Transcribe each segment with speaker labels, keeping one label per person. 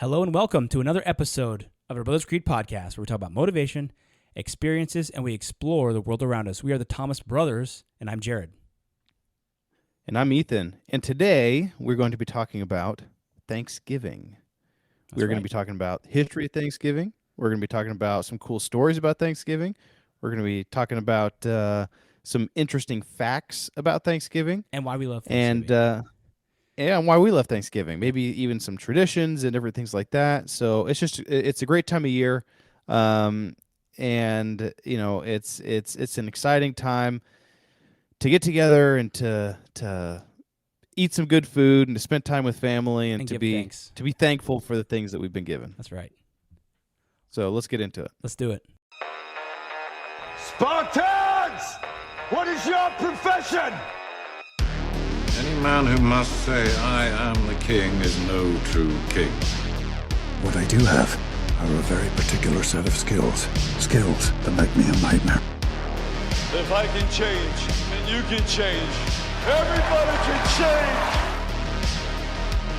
Speaker 1: Hello and welcome to another episode of our Brothers Creed podcast, where we talk about motivation, experiences, and we explore the world around us. We are the Thomas Brothers, and I'm Jared.
Speaker 2: And I'm Ethan. And today we're going to be talking about Thanksgiving. We're going to be talking about history of Thanksgiving. We're going to be talking about some cool stories about Thanksgiving. We're going to be talking about some interesting facts about Thanksgiving.
Speaker 1: And why we love Thanksgiving.
Speaker 2: And why we love Thanksgiving. Maybe even some traditions and different things like that. So it's a great time of year. And you know, it's an exciting time to get together and to eat some good food and to spend time with family and to be thankful for the things that we've been given.
Speaker 1: That's right.
Speaker 2: So let's get into it.
Speaker 1: Let's do it.
Speaker 3: Spartans! What is your profession?
Speaker 4: Any man who must say, I am the king, is no true king.
Speaker 5: What I do have are a very particular set of skills. Skills that make me a nightmare.
Speaker 3: If I can change, then you can change. Everybody can change!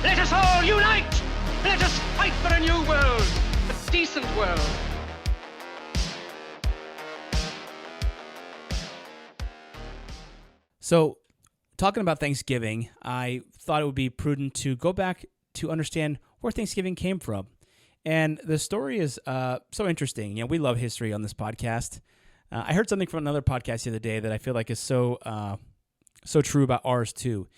Speaker 6: Let us all unite! Let us fight for a new world! A decent world!
Speaker 1: So, talking about Thanksgiving, I thought it would be prudent to go back to understand where Thanksgiving came from. And the story is so interesting. You know, we love history on this podcast. I heard something from another podcast the other day that I feel like is so true about ours too.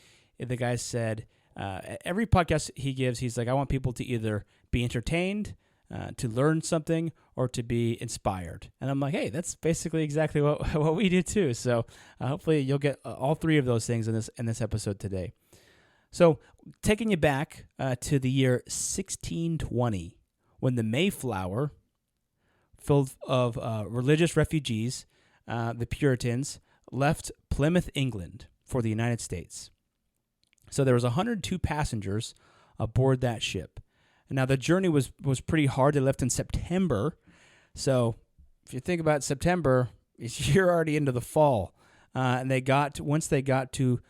Speaker 1: The guy said, every podcast he gives, he's like, I want people to either be entertained, to learn something, or to be inspired. And I'm like, hey, that's basically exactly what we do too. So hopefully you'll get all three of those things in this episode today. So taking you back to the year 1620, when the Mayflower, full of religious refugees, the Puritans, left Plymouth, England for the United States. So there was 102 passengers aboard that ship. Now the journey was pretty hard. They left in September. So if you think about September, you're already into the fall. And once they got to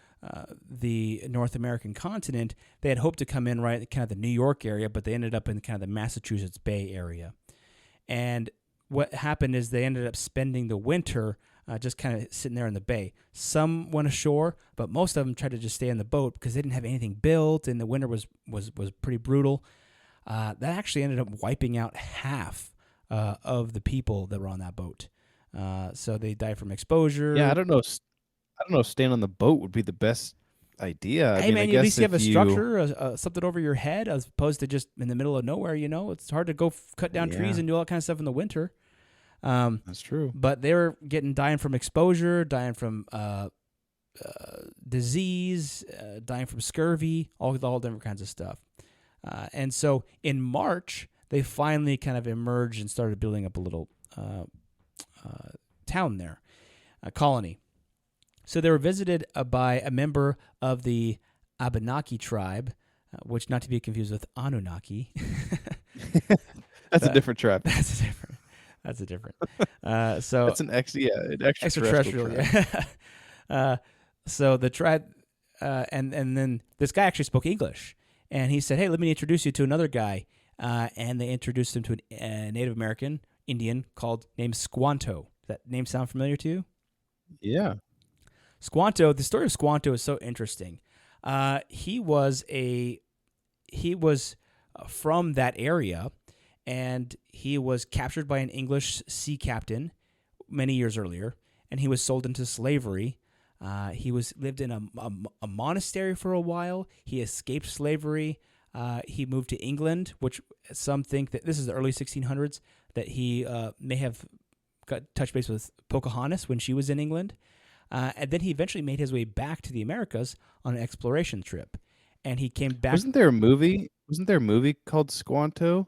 Speaker 1: the North American continent, they had hoped to come in right kind of the New York area, but they ended up in kind of the Massachusetts Bay area. And what happened is they ended up spending the winter just kind of sitting there in the bay. Some went ashore, but most of them tried to just stay in the boat because they didn't have anything built, and the winter was pretty brutal. That actually ended up wiping out half of the people that were on that boat. So they died from exposure.
Speaker 2: Yeah, I don't know if staying on the boat would be the best idea.
Speaker 1: Hey, man, at least you have a structure, something over your head, as opposed to just in the middle of nowhere. You know, it's hard to go cut down trees and do all that kind of stuff in the winter.
Speaker 2: That's true.
Speaker 1: But they were dying from exposure, dying from disease, dying from scurvy, all different kinds of stuff. And so in March, they finally kind of emerged and started building up a little town there, a colony. So they were visited by a member of the Abenaki tribe, which not to be confused with Anunnaki.
Speaker 2: That's a different tribe.
Speaker 1: That's a different. So
Speaker 2: that's an extraterrestrial
Speaker 1: tribe. Yeah. So the tribe, and then this guy actually spoke English, and he said, "Hey, let me introduce you to another guy." And they introduced him to a Native American Indian named Squanto. Does that name sound familiar to you?
Speaker 2: Yeah.
Speaker 1: Squanto. The story of Squanto is so interesting. He was from that area, and he was captured by an English sea captain many years earlier, and he was sold into slavery. He lived in a monastery for a while. He escaped slavery. He moved to England, which some think that this is the early 1600s, that he may have got touch base with Pocahontas when she was in England. And then he eventually made his way back to the Americas on an exploration trip. And he came back.
Speaker 2: Wasn't there a movie called Squanto?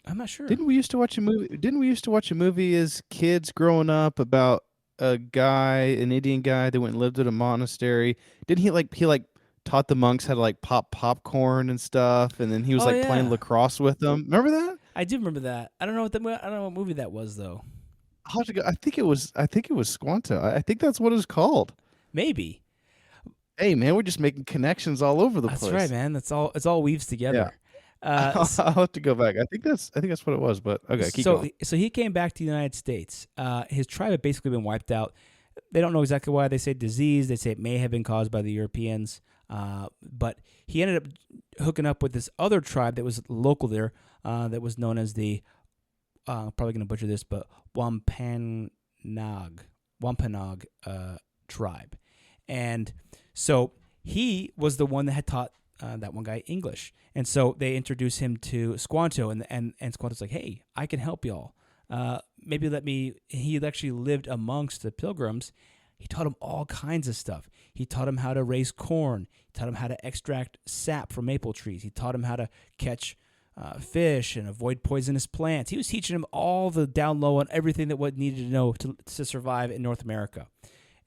Speaker 1: I'm not sure.
Speaker 2: Didn't we used to watch a movie as kids growing up about an Indian guy that went and lived at a monastery? Didn't he taught the monks how to pop popcorn and stuff, and then he was playing lacrosse with them. Remember that?
Speaker 1: I do remember that. I don't know what movie that was though.
Speaker 2: I'll have to go. I think it was Squanto. I think that's what it's called.
Speaker 1: Maybe.
Speaker 2: Hey man, we're just making connections all over the place.
Speaker 1: That's right, man. It's all weaves together.
Speaker 2: I'll have to go back. I think that's what it was. But okay, keep going.
Speaker 1: So he came back to the United States. His tribe had basically been wiped out. They don't know exactly why. They say disease. They say it may have been caused by the Europeans. But he ended up hooking up with this other tribe that was local there, that was known as the, probably going to butcher this, but Wampanoag tribe. And so he was the one that had taught that one guy English. And so they introduced him to Squanto, and Squanto's like, hey, I can help y'all. Maybe let me. He actually lived amongst the pilgrims. He taught them all kinds of stuff. He taught them how to raise corn. He taught them how to extract sap from maple trees. He taught them how to catch fish and avoid poisonous plants. He was teaching them all the down low on everything that what needed to know to survive in North America.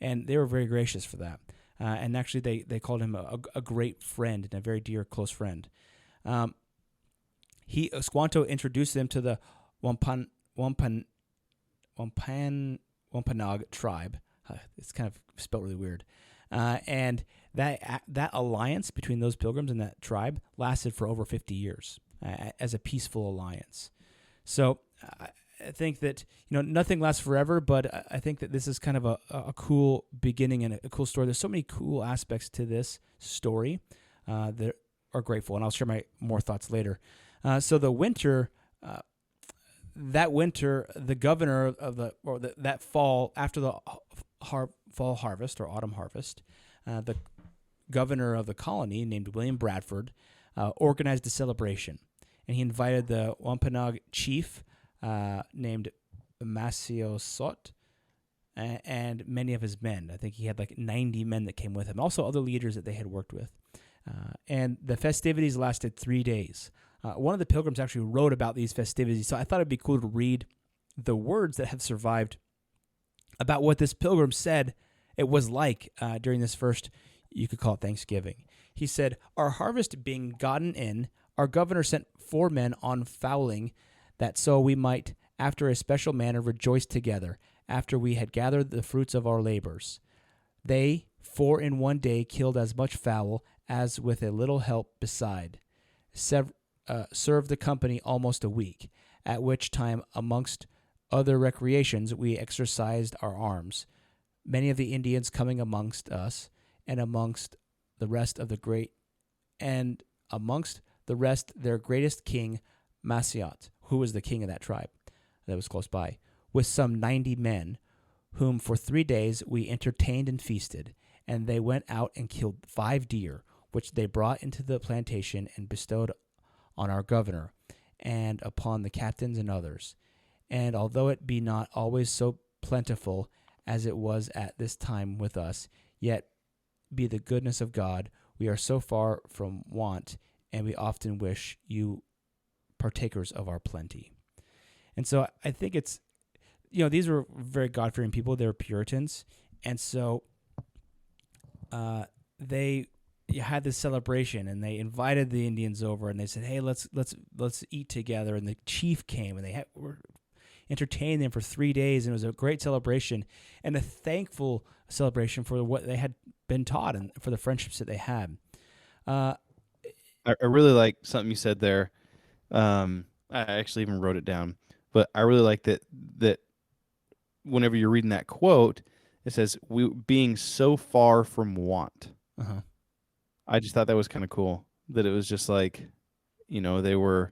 Speaker 1: And they were very gracious for that. And actually, they called him a great friend and a very dear, close friend. Squanto introduced them to the Wampanoag tribe. It's kind of spelled really weird. And that alliance between those pilgrims and that tribe lasted for over 50 years as a peaceful alliance. So I think that nothing lasts forever, but I think that this is kind of a cool beginning and a cool story. There's so many cool aspects to this story that are grateful, and I'll share my more thoughts later. So the winter. That winter, the governor of that fall, after the fall harvest or autumn harvest, the governor of the colony, named William Bradford, organized a celebration. And he invited the Wampanoag chief, named Masiosot, and many of his men. I think he had like 90 men that came with him, also other leaders that they had worked with. And the festivities lasted 3 days. One of the pilgrims actually wrote about these festivities, so I thought it'd be cool to read the words that have survived about what this pilgrim said it was like during this first, you could call it Thanksgiving. He said, "Our harvest being gotten in, our governor sent 4 men on fowling, that so we might, after a special manner, rejoice together, after we had gathered the fruits of our labors. They, 4 in one day, killed as much fowl as with a little help beside. Served the company almost a week, at which time, amongst other recreations, we exercised our arms, many of the Indians coming amongst us, and amongst the rest their greatest king, Masiot, who was the king of that tribe that was close by, with some 90 men, whom for 3 days we entertained and feasted, and they went out and killed 5 deer, which they brought into the plantation and bestowed on our governor, and upon the captains and others. And although it be not always so plentiful as it was at this time with us, yet be the goodness of God, we are so far from want, and we often wish you partakers of our plenty." And so I think it's, these were very God-fearing people. They were Puritans, and so they had this celebration, and they invited the Indians over, and they said, "Hey, let's eat together." And the chief came, and they were entertaining them for 3 days, and it was a great celebration and a thankful celebration for what they had been taught and for the friendships that they had.
Speaker 2: I really like something you said there. I actually even wrote it down, but I really like that whenever you're reading that quote, it says, "We being so far from want."
Speaker 1: Uh-huh.
Speaker 2: I just thought that was kind of cool, that it was just like, they were,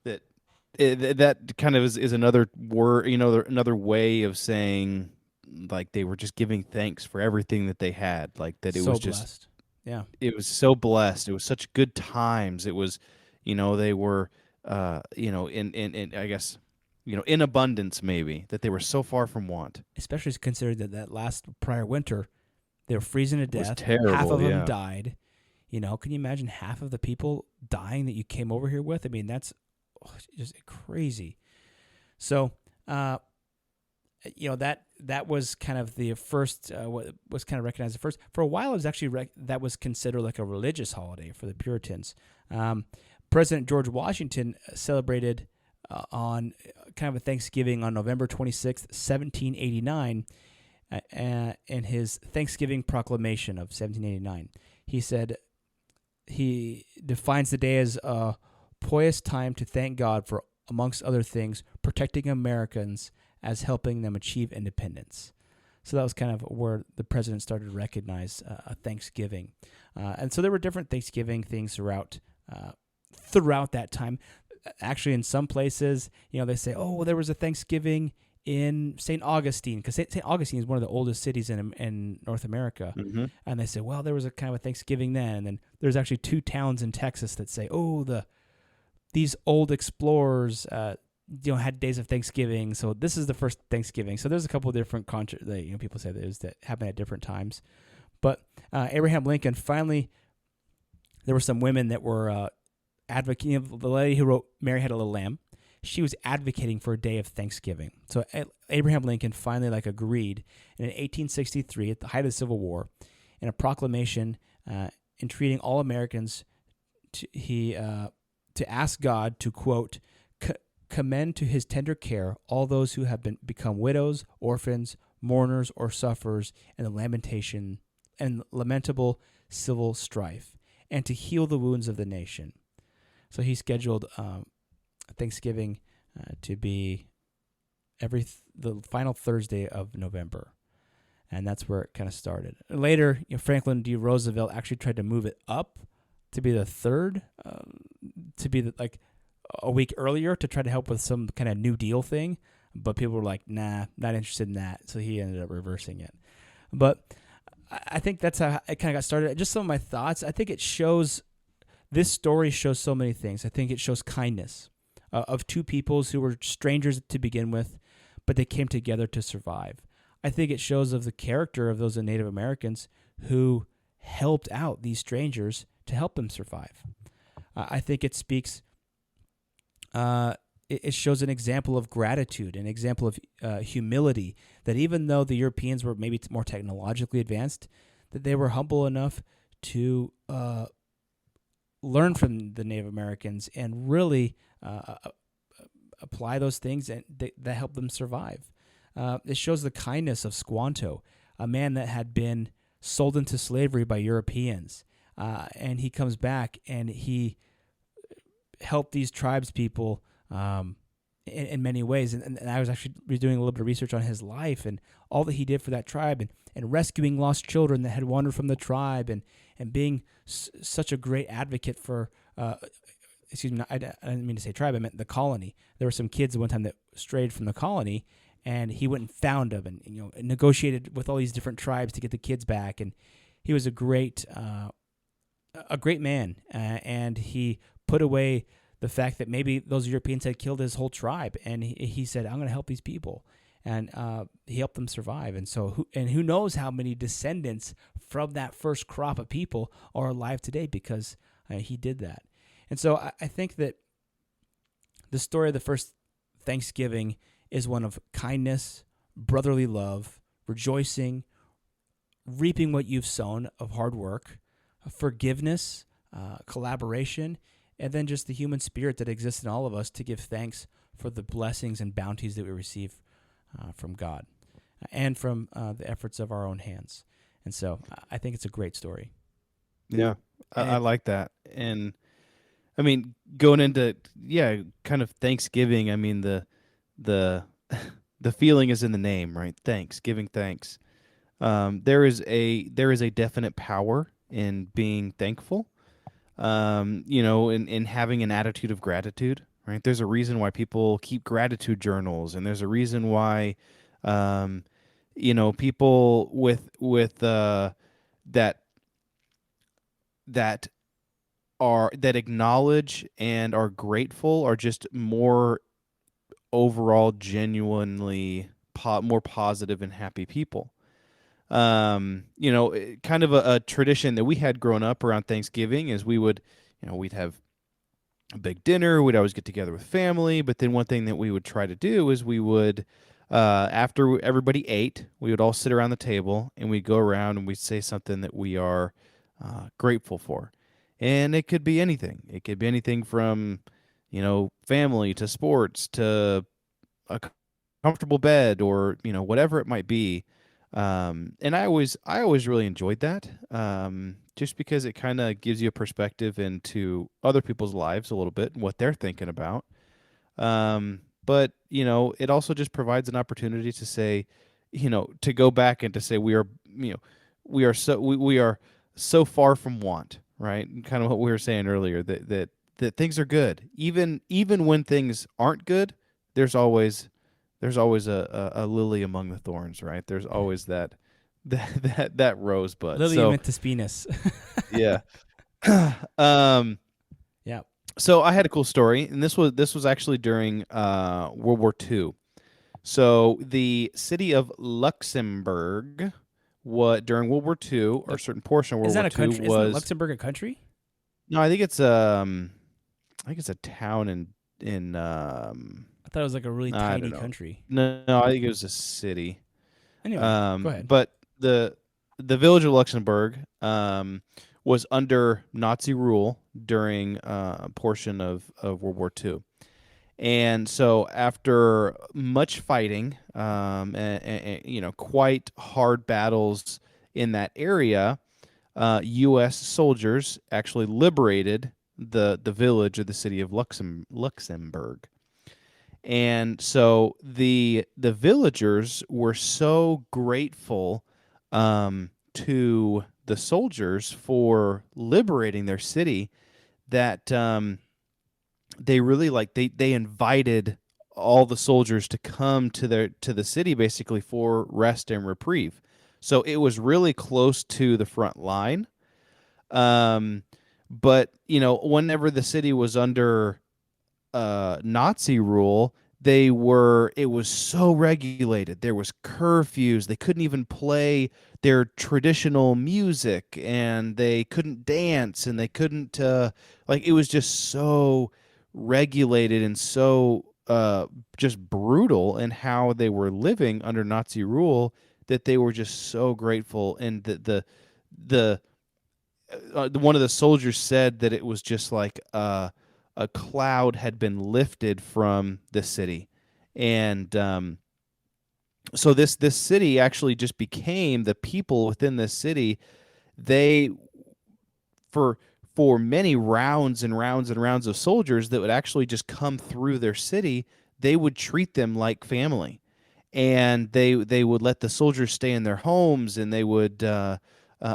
Speaker 2: that kind of is another word, another way of saying, like, they were just giving thanks for everything that they had, like that it
Speaker 1: So
Speaker 2: was just
Speaker 1: blessed. Yeah.
Speaker 2: It was so blessed. It was such good times. It was, they were, in I guess, in abundance, maybe, that they were so far from want.
Speaker 1: Especially considered that last prior winter, they were freezing to death.
Speaker 2: It was terrible.
Speaker 1: Half of them
Speaker 2: yeah.
Speaker 1: died. Can you imagine half of the people dying that you came over here with? I mean, that's just crazy. So, that was kind of the first, what was kind of recognized at first. For a while, it was actually that was considered like a religious holiday for the Puritans. President George Washington celebrated on kind of a Thanksgiving on November 26th, 1789, in his Thanksgiving proclamation of 1789. He said, he defines the day as a poised time to thank God for, amongst other things, protecting Americans as helping them achieve independence. So that was kind of where the president started to recognize Thanksgiving. And so there were different Thanksgiving things throughout that time. Actually, in some places, they say, oh, well, there was a Thanksgiving in St. Augustine, because St. Augustine is one of the oldest cities in North America.
Speaker 2: Mm-hmm.
Speaker 1: And they say, well, there was a kind of a Thanksgiving then. And then there's actually 2 towns in Texas that say, oh, these old explorers had days of Thanksgiving, so this is the first Thanksgiving. So there's a couple of different people say that happen at different times. But Abraham Lincoln, finally, there were some women that were advocating. The lady who wrote Mary Had a Little Lamb, she was advocating for a day of Thanksgiving. So Abraham Lincoln finally agreed, and in 1863, at the height of the Civil War, in a proclamation entreating all Americans, to ask God to, quote, commend to his tender care all those who have become widows, orphans, mourners, or sufferers in the lamentation and lamentable civil strife, and to heal the wounds of the nation. So he scheduled Thanksgiving to be the final Thursday of November, and that's where it kind of started. Later, Franklin D. Roosevelt actually tried to move it up to be the third, to be a week earlier, to try to help with some kind of New Deal thing, but people were like, nah, not interested in that, so he ended up reversing it. But I think that's how it kind of got started. Just some of my thoughts. I think this story shows so many things. I think it shows kindness of 2 peoples who were strangers to begin with, but they came together to survive. I think it shows of the character of those Native Americans who helped out these strangers to help them survive. I think it speaks, it shows an example of gratitude, an example of humility, that even though the Europeans were maybe more technologically advanced, that they were humble enough to learn from the Native Americans and really apply those things and that helped them survive. It shows the kindness of Squanto, a man that had been sold into slavery by Europeans. And he comes back and he helped these tribes people in many ways. And I was actually doing a little bit of research on his life and all that he did for that tribe, and rescuing lost children that had wandered from the tribe, and being such a great advocate for, excuse me, I didn't mean to say tribe, I meant the colony. There were some kids at one time that strayed from the colony, and he went and found them and negotiated with all these different tribes to get the kids back. And he was a great man, and he put away the fact that maybe those Europeans had killed his whole tribe, and he said, "I'm going to help these people," and he helped them survive. And so, who knows how many descendants from that first crop of people are alive today because he did that. And so, I think that the story of the first Thanksgiving is one of kindness, brotherly love, rejoicing, reaping what you've sown of hard work, forgiveness, collaboration, and then just the human spirit that exists in all of us to give thanks for the blessings and bounties that we receive from God and from the efforts of our own hands. And so I think it's a great story.
Speaker 2: Yeah, I like that. And I mean, going into, kind of Thanksgiving, I mean, the feeling is in the name, right? Thanks, giving thanks. There is a definite power in being thankful, in having an attitude of gratitude, right? There's a reason why people keep gratitude journals, and there's a reason why, people with that acknowledge and are grateful are just more overall genuinely more positive and happy people. Kind of a tradition that we had growing up around Thanksgiving is we'd have a big dinner. We'd always get together with family. But then one thing that we would try to do is we would, after everybody ate, we would all sit around the table and we'd go around and we'd say something that we are grateful for. And it could be anything. It could be anything from, family to sports to a comfortable bed or, whatever it might be. And I always really enjoyed that, just because it kind of gives you a perspective into other people's lives a little bit and what they're thinking about. But it also just provides an opportunity to say, to go back and to say we are so far from want, right? Kind of what we were saying earlier, that things are good, even when things aren't good. There's always a lily among the thorns, right? There's always that rosebud.
Speaker 1: Lily
Speaker 2: So
Speaker 1: Amantis Venus.
Speaker 2: yeah. um.
Speaker 1: Yeah.
Speaker 2: So I had a cool story, and this was actually during World War II. So the city of Luxembourg, what during World War II, or a certain portion of World
Speaker 1: Is that
Speaker 2: War
Speaker 1: a
Speaker 2: II
Speaker 1: country? Isn't
Speaker 2: was
Speaker 1: Luxembourg a country?
Speaker 2: no, I think it's a town in
Speaker 1: I thought it was like a really
Speaker 2: I
Speaker 1: tiny
Speaker 2: don't know.
Speaker 1: country.
Speaker 2: No, I think it was a city.
Speaker 1: Anyway, go ahead.
Speaker 2: But the village of Luxembourg was under Nazi rule during a portion of World War II. And so, after much fighting, and quite hard battles in that area, U.S. soldiers actually liberated the village of the city of Luxembourg. And so the villagers were so grateful to the soldiers for liberating their city that they really they invited all the soldiers to come to the city basically for rest and reprieve. So it was really close to the front line. But whenever the city was under Nazi rule, it was so regulated. There was curfews. They couldn't even play their traditional music, and they couldn't dance, and they couldn't it was just so regulated and so just brutal in how they were living under Nazi rule, that they were just so grateful. And the one of the soldiers said that it was just like a cloud had been lifted from the city. And so this city actually just became, the people within this city, they for many rounds and rounds and rounds of soldiers that would actually just come through their city, they would treat them like family. And they would let the soldiers stay in their homes, and they would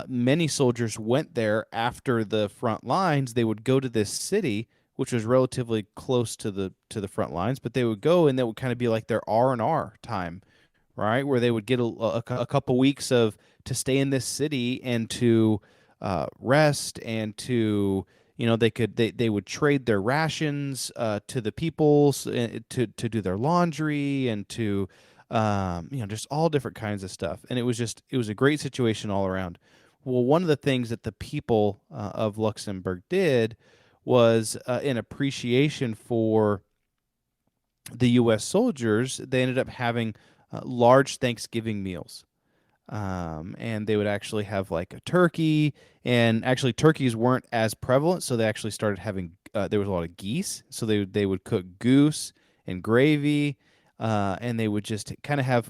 Speaker 2: many soldiers went there after the front lines. They would go to this city, which was relatively close to the front lines, but they would go, and that would kind of be like their R&R time, right? Where they would get a couple weeks to stay in this city and to rest, and to they would trade their rations to the people to do their laundry, and to just all different kinds of stuff. And it was a great situation all around. Well, one of the things that the people of Luxembourg did was, in appreciation for the U.S. soldiers, they ended up having large Thanksgiving meals. And they would actually have like a turkey, and actually turkeys weren't as prevalent, so they actually started having there was a lot of geese, so they would cook goose and gravy, and they would just kind of have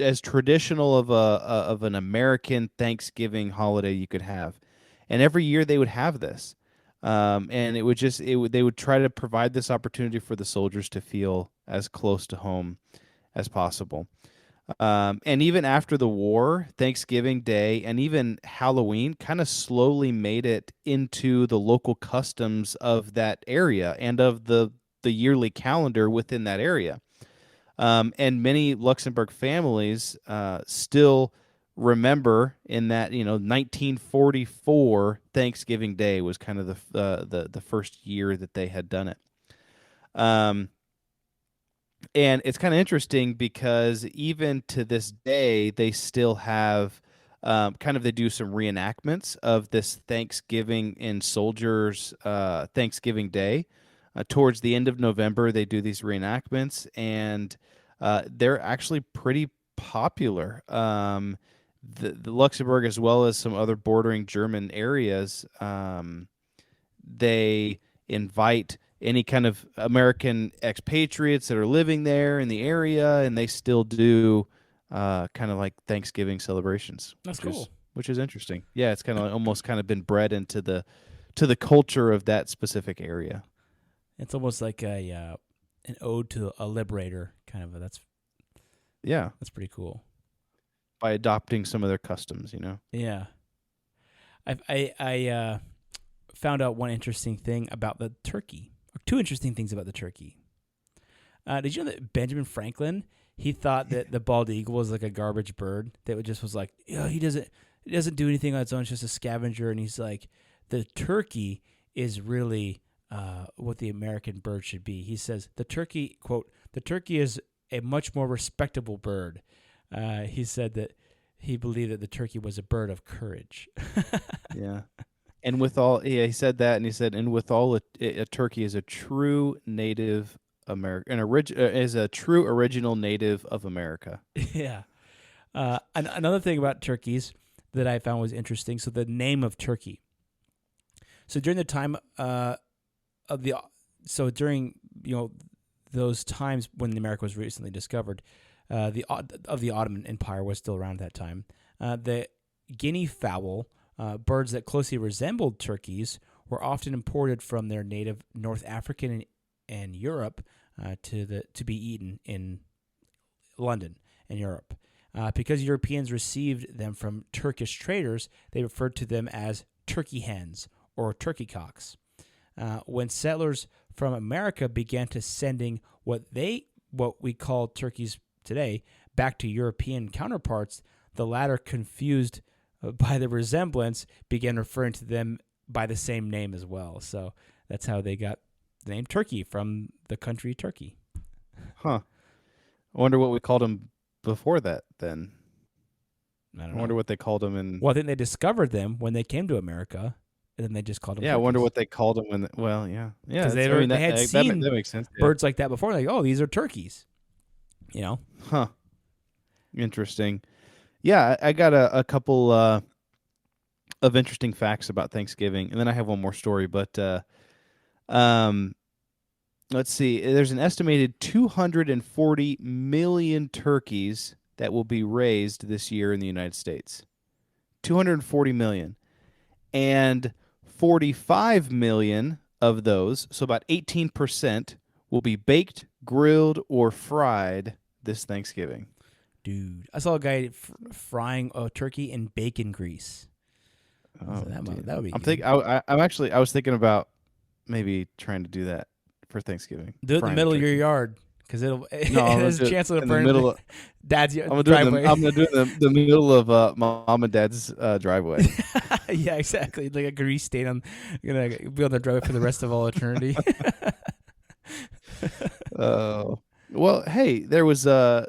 Speaker 2: as traditional of an American Thanksgiving holiday you could have. And every year they would have this, and they would try to provide this opportunity for the soldiers to feel as close to home as possible. And even after the war, Thanksgiving Day and even Halloween kind of slowly made it into the local customs of that area and of the yearly calendar within that area. And many Luxembourg families still remember in that 1944 Thanksgiving Day was kind of the first year that they had done it. And it's kind of interesting because even to this day, they still have they do some reenactments of this Thanksgiving in soldiers Thanksgiving Day. Towards the end of November, they do these reenactments, and they're actually pretty popular. The Luxembourg, as well as some other bordering German areas, they invite any kind of American expatriates that are living there in the area, and they still do kind of like Thanksgiving celebrations.
Speaker 1: That's
Speaker 2: which
Speaker 1: cool.
Speaker 2: Which is interesting. Yeah, it's kind of almost kind of been bred into the culture of that specific area.
Speaker 1: It's almost like an ode to a liberator kind of.
Speaker 2: Yeah,
Speaker 1: That's pretty cool.
Speaker 2: by adopting some of their customs,
Speaker 1: Yeah. I found out one interesting thing about the turkey, or two interesting things about the turkey. Did you know that Benjamin Franklin, he thought that the bald eagle was like a garbage bird that was like, he doesn't do anything on its own, it's just a scavenger. And he's like, the turkey is really what the American bird should be. He says the turkey, quote, the turkey is a much more respectable bird. He said that he believed that the turkey was a bird of courage.
Speaker 2: Yeah. And he said that, and he said, and with all, a turkey is a true native American, is a true original native of America.
Speaker 1: Yeah. Another thing about turkeys that I found was interesting. So the name of turkey. So during the time during those times when America was recently discovered, the Ottoman Empire was still around at that time. The guinea fowl, birds that closely resembled turkeys, were often imported from their native North African and Europe to be eaten in London and Europe. Because Europeans received them from Turkish traders, they referred to them as turkey hens or turkey cocks. When settlers from America began to sending what we call turkeys today back to European counterparts, the latter, confused by the resemblance, began referring to them by the same name as well. So that's how they got the name turkey, from the country Turkey.
Speaker 2: Huh. I wonder what we called them before that then.
Speaker 1: I don't
Speaker 2: I
Speaker 1: know.
Speaker 2: wonder what they called them in.
Speaker 1: Well, I think they discovered them when they came to America, and then they just called them
Speaker 2: Yeah, I wonder what they called them when. Yeah.
Speaker 1: Because
Speaker 2: They
Speaker 1: had seen
Speaker 2: that makes sense.
Speaker 1: birds like that before. Like, oh, these are turkeys.
Speaker 2: Huh. Interesting. Yeah, I got a couple of interesting facts about Thanksgiving, and then I have one more story. But let's see. There's an estimated 240 million turkeys that will be raised this year in the United States. 240 million. And 45 million of those, so about 18%, will be baked, grilled, or fried this Thanksgiving.
Speaker 1: Dude, I saw a guy frying a turkey in bacon grease.
Speaker 2: Oh,
Speaker 1: that
Speaker 2: dude.
Speaker 1: would be.
Speaker 2: I was thinking about maybe trying to do that for Thanksgiving.
Speaker 1: Do it in the middle of your yard, because there's a chance it'll
Speaker 2: in the
Speaker 1: burn
Speaker 2: middle of
Speaker 1: Dad's
Speaker 2: I'm
Speaker 1: driveway.
Speaker 2: gonna do it in the middle of Mom and Dad's driveway.
Speaker 1: Yeah, exactly. Like a grease stain. I'm gonna be on the driveway for the rest of all eternity.
Speaker 2: Oh. Well, hey, there was a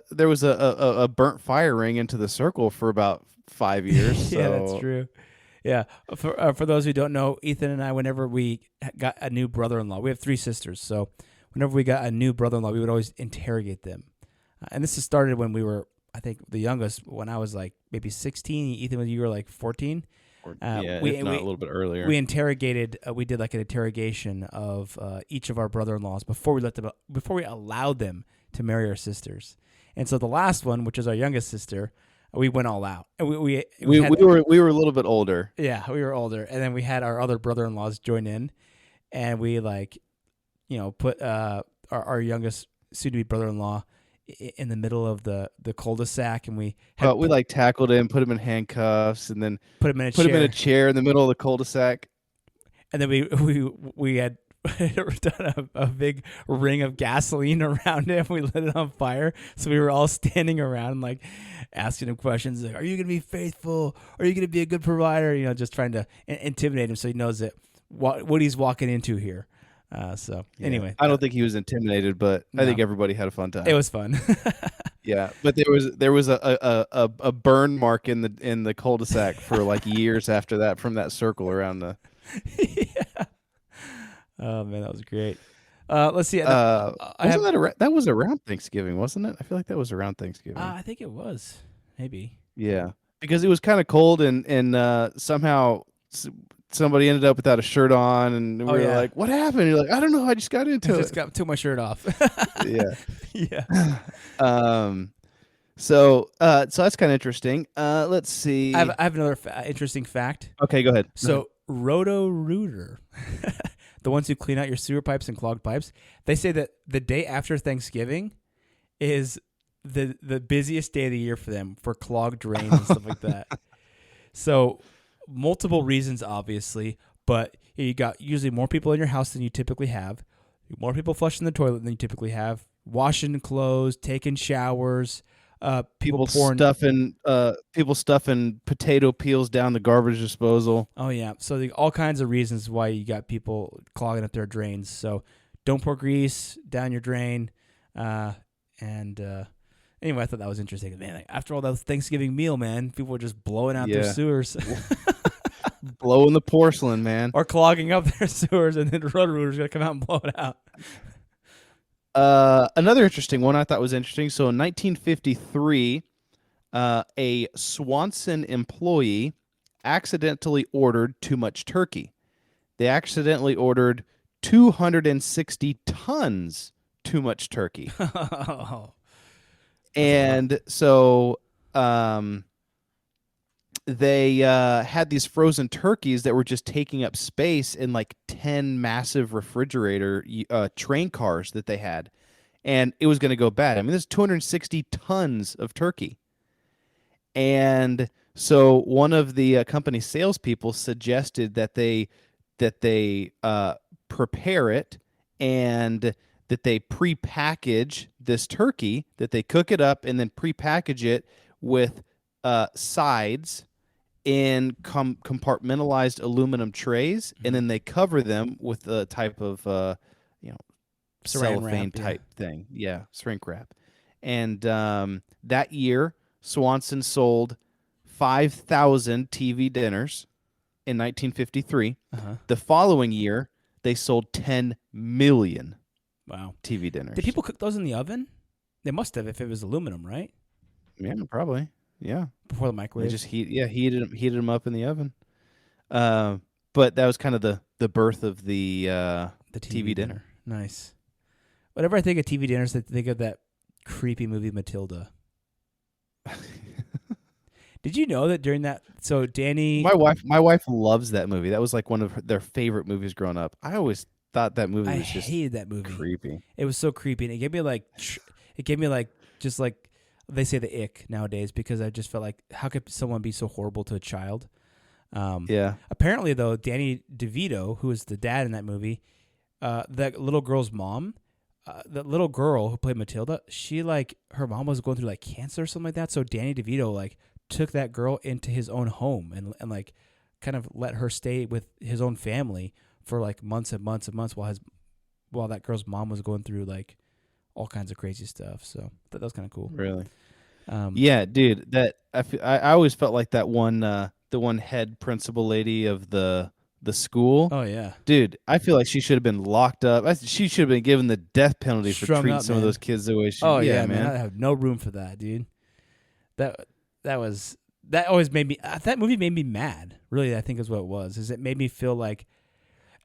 Speaker 2: burnt fire ring into the circle for about 5 years.
Speaker 1: Yeah,
Speaker 2: so.
Speaker 1: that's true. Yeah, for those who don't know, Ethan and I, whenever we got a new brother-in-law, we have 3 sisters, so whenever we got a new brother-in-law, we would always interrogate them. And this has started when we were, I think, the youngest, when I was like maybe 16. Ethan, you were like 14.
Speaker 2: If not a little bit earlier.
Speaker 1: We interrogated. We did like an interrogation of each of our brother-in-laws before we allowed them to marry our sisters. And so the last one, which is our youngest sister, we went all out. And we
Speaker 2: were a little bit older.
Speaker 1: Yeah, we were older, and then we had our other brother-in-laws join in, and we put our youngest soon-to-be brother-in-law in the middle of the cul-de-sac, and we
Speaker 2: tackled him, put him in handcuffs, and then
Speaker 1: put him in
Speaker 2: a chair in the middle of the cul-de-sac.
Speaker 1: And then we had done a big ring of gasoline around him. We lit it on fire, so we were all standing around, like asking him questions like, "Are you going to be faithful? Are you going to be a good provider?" Just trying to intimidate him, so he knows that what he's walking into here. Anyway,
Speaker 2: I don't think he was intimidated, but I think everybody had a fun time.
Speaker 1: It was fun.
Speaker 2: Yeah, but there was a burn mark in the cul-de-sac for like years after that from that circle around the.
Speaker 1: Yeah. Oh man, that was great. Let's see.
Speaker 2: That was around Thanksgiving, wasn't it? I feel like that was around Thanksgiving.
Speaker 1: I think it was, maybe.
Speaker 2: Yeah, because it was kind of cold and somehow somebody ended up without a shirt on, and we were like, "What happened?" You're like, "I don't know. I just got into it.
Speaker 1: Just took my shirt off."
Speaker 2: Yeah.
Speaker 1: Yeah.
Speaker 2: So that's kind of interesting. Let's see.
Speaker 1: I have another interesting fact.
Speaker 2: Okay, go ahead.
Speaker 1: So Roto-Rooter, the ones who clean out your sewer pipes and clogged pipes, they say that the day after Thanksgiving is the busiest day of the year for them for clogged drains and stuff like that. So multiple reasons, obviously, but you got usually more people in your house than you typically have, more people flushing the toilet than you typically have, washing clothes, taking showers, people stuffing
Speaker 2: potato peels down the garbage disposal.
Speaker 1: Oh yeah, so all kinds of reasons why you got people clogging up their drains. So don't pour grease down your drain. Anyway, I thought that was interesting. Man, like, after all that Thanksgiving meal, man, people were just blowing out their sewers.
Speaker 2: Blowing the porcelain, man.
Speaker 1: Or clogging up their sewers, and then Roto-Rooter's going to come out and blow it out.
Speaker 2: Another interesting one I thought was interesting. So in 1953, a Swanson employee accidentally ordered too much turkey. They accidentally ordered 260 tons too much turkey. And so they had these frozen turkeys that were just taking up space in like 10 massive refrigerator train cars that they had. And it was going to go bad. I mean, there's 260 tons of turkey. And so one of the company salespeople suggested that they prepare it and that they pre-package this turkey, that they cook it up and then pre-package it with sides in compartmentalized aluminum trays, and then they cover them with a type of cellophane type thing. Yeah, shrink wrap. And that year, Swanson sold 5,000 TV dinners in 1953. The following year, they sold 10 million TV dinners.
Speaker 1: Did people cook those in the oven? They must have if it was aluminum, right?
Speaker 2: Yeah, probably. Yeah.
Speaker 1: Before the microwave.
Speaker 2: They just heated them up in the oven. But that was kind of the birth of the TV dinner.
Speaker 1: Nice. Whenever I think of TV dinners, I think of that creepy movie Matilda. Did you know that during that? So Danny,
Speaker 2: my wife loves that movie. That was like one of their favorite movies growing up. I always thought that movie was just
Speaker 1: hated that movie.
Speaker 2: Creepy.
Speaker 1: It was so creepy, and it gave me just like they say the ick nowadays, because I just felt like, how could someone be so horrible to a child?
Speaker 2: Yeah.
Speaker 1: Apparently, though, Danny DeVito, who was the dad in that movie, that little girl's mom. The little girl who played Matilda, her mom was going through like cancer or something like that. So Danny DeVito like took that girl into his own home and like kind of let her stay with his own family for like months and months and months while that girl's mom was going through like all kinds of crazy stuff. So that was kind of cool.
Speaker 2: Really? Yeah, dude. That I always felt like that one the one head principal lady of the school.
Speaker 1: Oh yeah,
Speaker 2: dude. I feel like she should have been locked up. She should have been given the death penalty for treating some of those kids the way she.
Speaker 1: Oh yeah, man. I have no room for that, dude. That always made me. That movie made me mad. Really, I think is what it was. Is it made me feel like.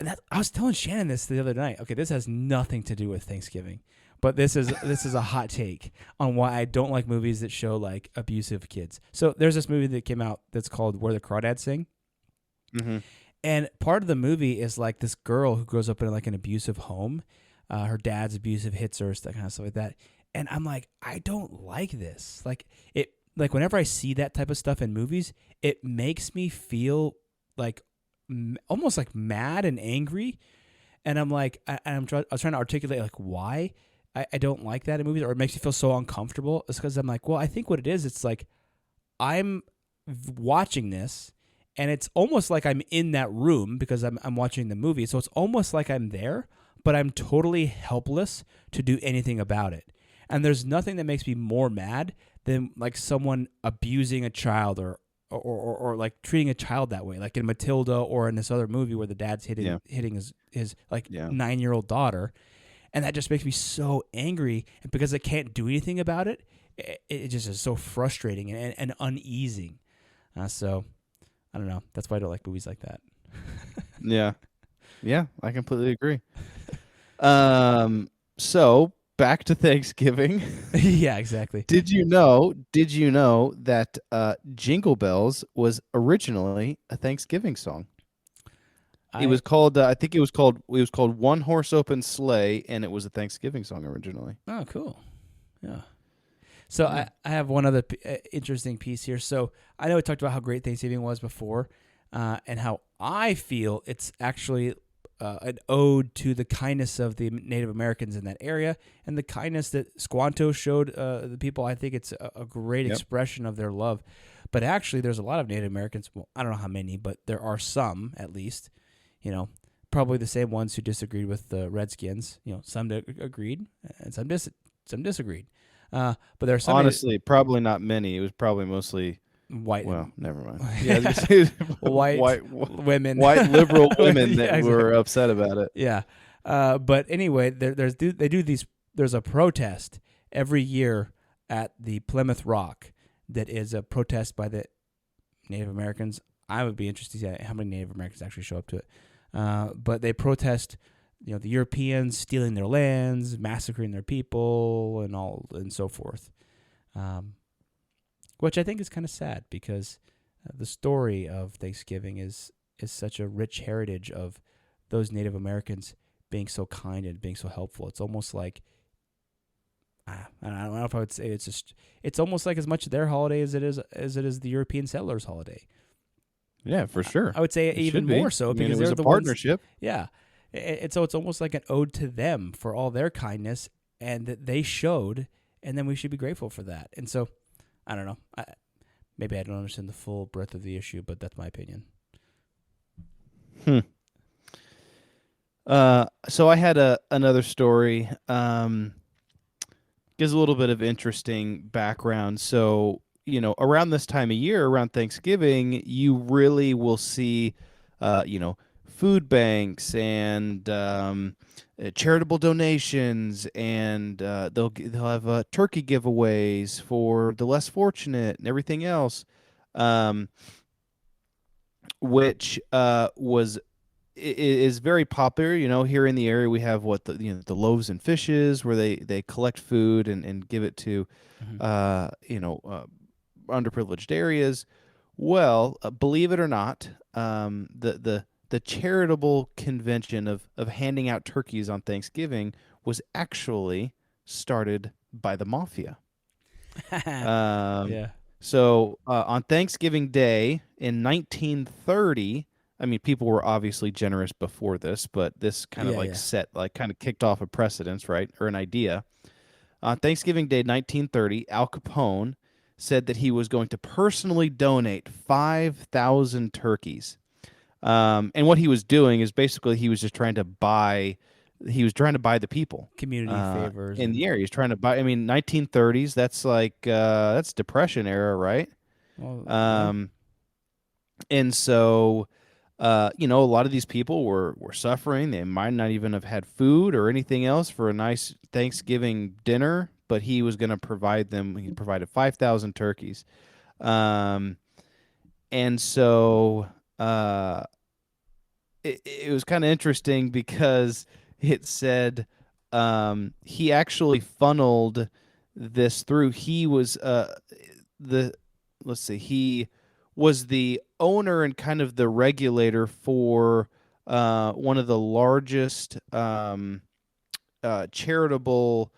Speaker 1: And I was telling Shannon this the other night. Okay, this has nothing to do with Thanksgiving, but this is a hot take on why I don't like movies that show like abusive kids. So there's this movie that came out that's called Where the Crawdads Sing.
Speaker 2: Mm-hmm.
Speaker 1: And part of the movie is like this girl who grows up in like an abusive home. Her dad's abusive, hits her, that kind of stuff like that. And I'm like, I don't like this. Like whenever I see that type of stuff in movies, it makes me feel like almost like mad and angry. And I'm like, I was trying to articulate like why I don't like that in movies, or it makes me feel so uncomfortable. It's because I'm like, well, I think what it is, it's like I'm watching this. And it's almost like I'm in that room because I'm watching the movie. So it's almost like I'm there, but I'm totally helpless to do anything about it. And there's nothing that makes me more mad than like someone abusing a child or like treating a child that way, like in Matilda or in this other movie where the dad's hitting his 9-year-old daughter. And that just makes me so angry. And because I can't do anything about it, it just is so frustrating and uneasing. So I don't know. That's why I don't like movies like that.
Speaker 2: Yeah, I completely agree. So back to Thanksgiving.
Speaker 1: Yeah, exactly.
Speaker 2: Did you know that Jingle Bells was originally a Thanksgiving song? It was called I think it was called One Horse Open Sleigh, and it was a Thanksgiving song originally.
Speaker 1: Oh, cool. Yeah. So I have one other interesting piece here. So I know we talked about how great Thanksgiving was before, and how I feel it's actually an ode to the kindness of the Native Americans in that area and the kindness that Squanto showed the people. I think it's a great expression of their love. But actually, there's a lot of Native Americans. Well, I don't know how many, but there are some at least. Probably the same ones who disagreed with the Redskins. Some agreed and some disagreed. But there are some
Speaker 2: Honestly, probably not many. It was probably mostly
Speaker 1: white.
Speaker 2: Well, never mind. Yeah, I was gonna say
Speaker 1: white women,
Speaker 2: white liberal women that
Speaker 1: exactly.
Speaker 2: were upset about it.
Speaker 1: Yeah. But anyway, there's a protest every year at the Plymouth Rock that is a protest by the Native Americans. I would be interested to see how many Native Americans actually show up to it. But they protest, the Europeans stealing their lands, massacring their people, and so forth. Which I think is kind of sad because the story of Thanksgiving is such a rich heritage of those Native Americans being so kind and being so helpful. It's almost like I don't know if I would say it's almost like as much their holiday as it is the European settlers' holiday.
Speaker 2: Yeah, for sure.
Speaker 1: I would say it even more so because
Speaker 2: it was
Speaker 1: they're
Speaker 2: a
Speaker 1: the
Speaker 2: partnership.
Speaker 1: ones, yeah, and so it's almost like an ode to them for all their kindness and that they showed, and then we should be grateful for that. And so, I don't know. Maybe I don't understand the full breadth of the issue, but that's my opinion.
Speaker 2: So I had another story. Gives a little bit of interesting background. So, around this time of year, around Thanksgiving, you really will see, food banks and charitable donations, and they'll have turkey giveaways for the less fortunate and everything else, which is very popular. Here in the area, we have the loaves and fishes where they collect food and give it to, underprivileged areas. Well, believe it or not, the charitable convention of handing out turkeys on Thanksgiving was actually started by the mafia.
Speaker 1: Yeah.
Speaker 2: So on Thanksgiving Day in 1930, I mean, people were obviously generous before this, but this kind of kicked off a precedence, right, or an idea. On Thanksgiving Day 1930, Al Capone said that he was going to personally donate 5,000 turkeys. And what he was doing is basically he was just trying to buy the people.
Speaker 1: Community favors.
Speaker 2: In the area. He's trying to buy, 1930s, that's like, that's Depression era, right?
Speaker 1: Well,
Speaker 2: And so, a lot of these people were suffering. They might not even have had food or anything else for a nice Thanksgiving dinner, but he was going to provide them. He provided 5,000 turkeys. And so it was kind of interesting because it said he actually funneled this through. He was he was the owner and kind of the regulator for one of the largest charitable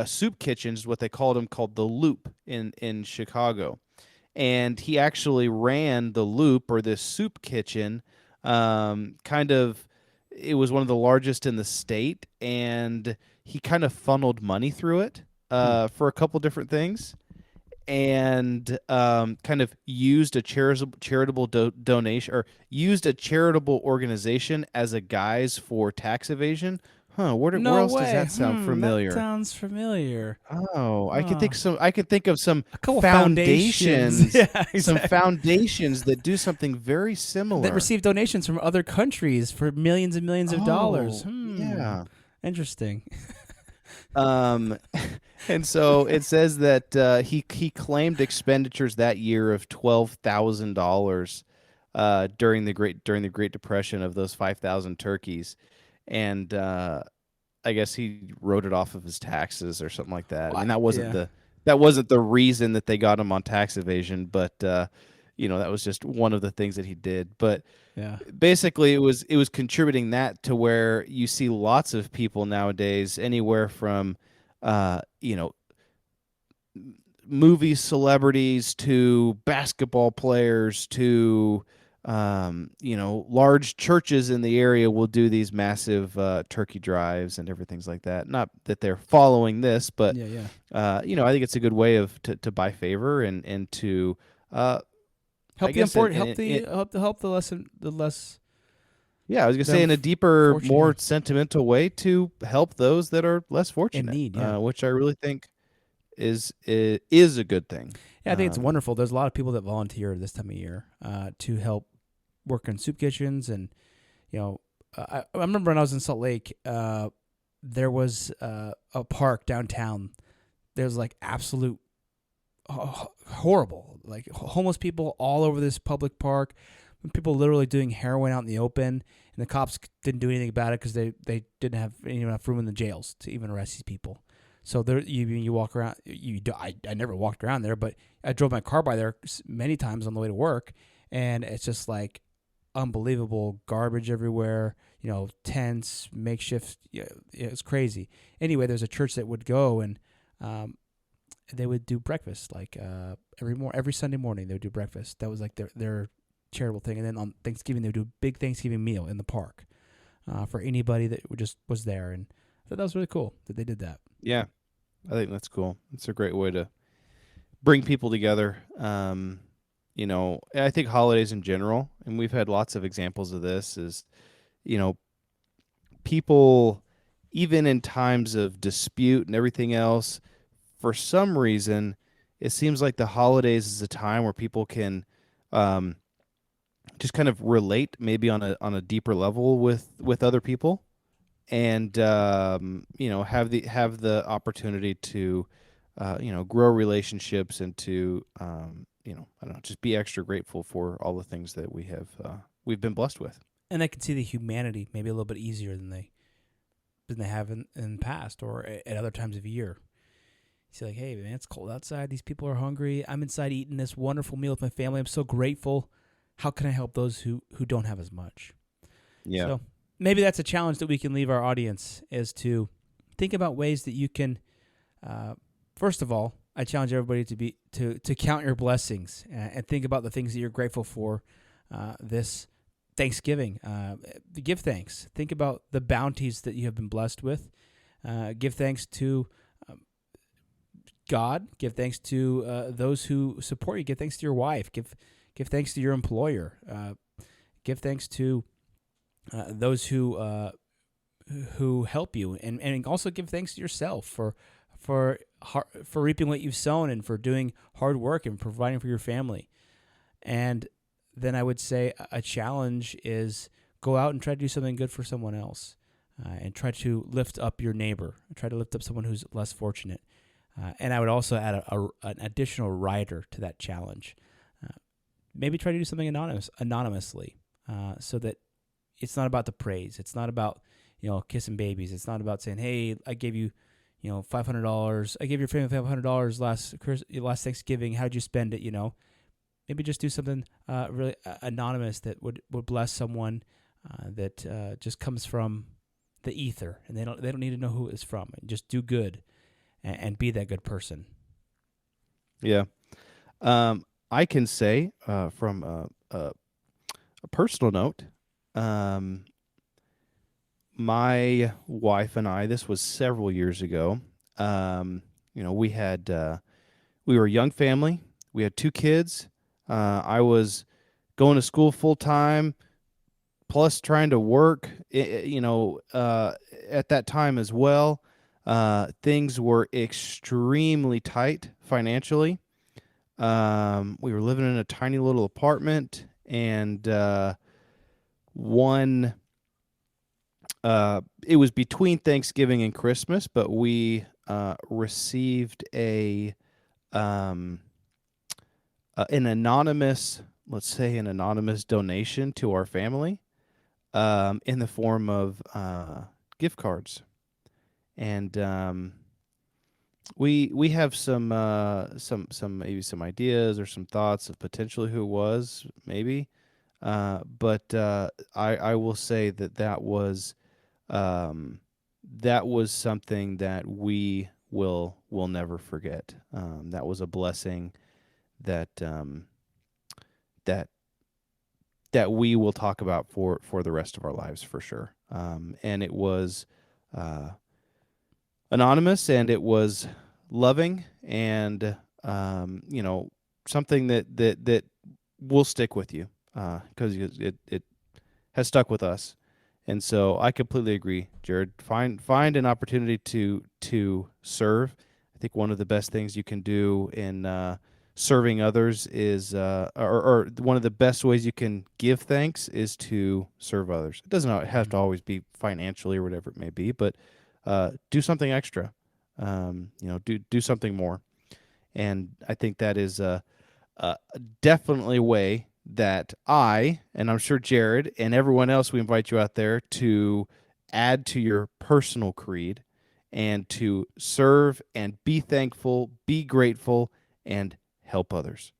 Speaker 2: soup kitchens, what they called them, called the Loop in Chicago. And he actually ran the Loop, or this soup kitchen, it was one of the largest in the state, and he kind of funneled money through it for a couple different things. And kind of used a charitable donation, or used a charitable organization as a guise for tax evasion. Where else does that sound familiar?
Speaker 1: That sounds familiar.
Speaker 2: Oh, I could think of some
Speaker 1: A couple
Speaker 2: foundations.
Speaker 1: Yeah, exactly.
Speaker 2: Some foundations that do something very similar.
Speaker 1: That receive donations from other countries for millions and millions of dollars.
Speaker 2: Yeah.
Speaker 1: Interesting.
Speaker 2: And so it says that he claimed expenditures that year of $12,000 during the Great Depression of those 5,000 turkeys, and I guess he wrote it off of his taxes or something like that. I mean,
Speaker 1: Yeah.
Speaker 2: that wasn't the reason that they got him on tax evasion, but that was just one of the things that he did. But
Speaker 1: Yeah.
Speaker 2: basically, it was contributing that to where you see lots of people nowadays, anywhere from movie celebrities to basketball players to large churches in the area will do these massive turkey drives and different things like that. Not that they're following this, but
Speaker 1: Yeah.
Speaker 2: I think it's a good way to buy favor and to
Speaker 1: Help
Speaker 2: I
Speaker 1: the
Speaker 2: guess
Speaker 1: important, help the less.
Speaker 2: yeah, I was gonna say in a deeper, more sentimental way to help those that are less fortunate,
Speaker 1: need, yeah.
Speaker 2: which I really think is a good thing.
Speaker 1: Yeah, I think it's wonderful. There's a lot of people that volunteer this time of year to help work in soup kitchens, and I remember when I was in Salt Lake, there was a park downtown. There's like absolute horrible, like homeless people all over this public park. People literally doing heroin out in the open, and the cops didn't do anything about it because they didn't have enough room in the jails to even arrest these people. So there, you walk around. I never walked around there, but I drove my car by there many times on the way to work, and it's just like unbelievable garbage everywhere. Tents, makeshift. It's crazy. Anyway, there's a church that would go and they would do breakfast like every Sunday morning. They would do breakfast. That was like their charitable thing. And then on Thanksgiving, they would do a big Thanksgiving meal in the park for anybody that just was there. And I thought that was really cool that they did that.
Speaker 2: Yeah, I think that's cool. It's a great way to bring people together. I think holidays in general, and we've had lots of examples of this, is, people, even in times of dispute and everything else, for some reason, it seems like the holidays is a time where people can just kind of relate maybe on a deeper level with other people, and have the opportunity to grow relationships and to I don't know, just be extra grateful for all the things that we've been blessed with.
Speaker 1: And they can see the humanity maybe a little bit easier than they have in the past or at other times of year. You see, like, hey man, it's cold outside. These people are hungry. I'm inside eating this wonderful meal with my family. I'm so grateful. How can I help those who don't have as much?
Speaker 2: Yeah.
Speaker 1: So maybe that's a challenge that we can leave our audience, is to think about ways that you can. First of all, I challenge everybody to count your blessings and think about the things that you're grateful for this Thanksgiving. Give thanks. Think about the bounties that you have been blessed with. Give thanks to God. Give thanks to those who support you. Give thanks to your wife. Give thanks to your employer. Give thanks to those who help you, and also give thanks to yourself for reaping what you've sown and for doing hard work and providing for your family. And then I would say a challenge is go out and try to do something good for someone else, and try to lift up your neighbor. Try to lift up someone who's less fortunate. And I would also add an additional rider to that challenge. Maybe try to do something anonymously, so that it's not about the praise. It's not about kissing babies. It's not about saying, "Hey, I gave you $500. I gave your family $500 last Thanksgiving. How did you spend it?" Maybe just do something really anonymous that would bless someone that just comes from the ether, and they don't need to know who it's from. Just do good and be that good person.
Speaker 2: Yeah. I can say from a personal note, my wife and I, this was several years ago. We were a young family. We had 2 kids. I was going to school full time, plus trying to work, at that time as well. Things were extremely tight financially. We were living in a tiny little apartment, and it was between Thanksgiving and Christmas, but we received an anonymous donation to our family, in the form of gift cards. and we have some maybe some ideas or some thoughts of potentially who it was, maybe. But I will say that was something that we will never forget. That was a blessing that that we will talk about for the rest of our lives for sure. And it was anonymous, and it was loving, and something that will stick with you, because it has stuck with us. And so I completely agree, Jared. Find an opportunity to serve. I think one of the best things you can do in serving others is, or one of the best ways you can give thanks is to serve others. It doesn't have to always be financially or whatever it may be, but do something extra. Do something more. And I think that is definitely a way that and I'm sure Jared and everyone else, we invite you out there to add to your personal creed and to serve and be thankful, be grateful, and help others.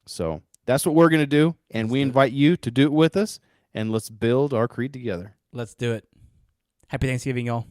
Speaker 2: So that's what we're going to do, and we invite you to do it with us, and let's build our creed together.
Speaker 1: Let's do it. Happy Thanksgiving, y'all.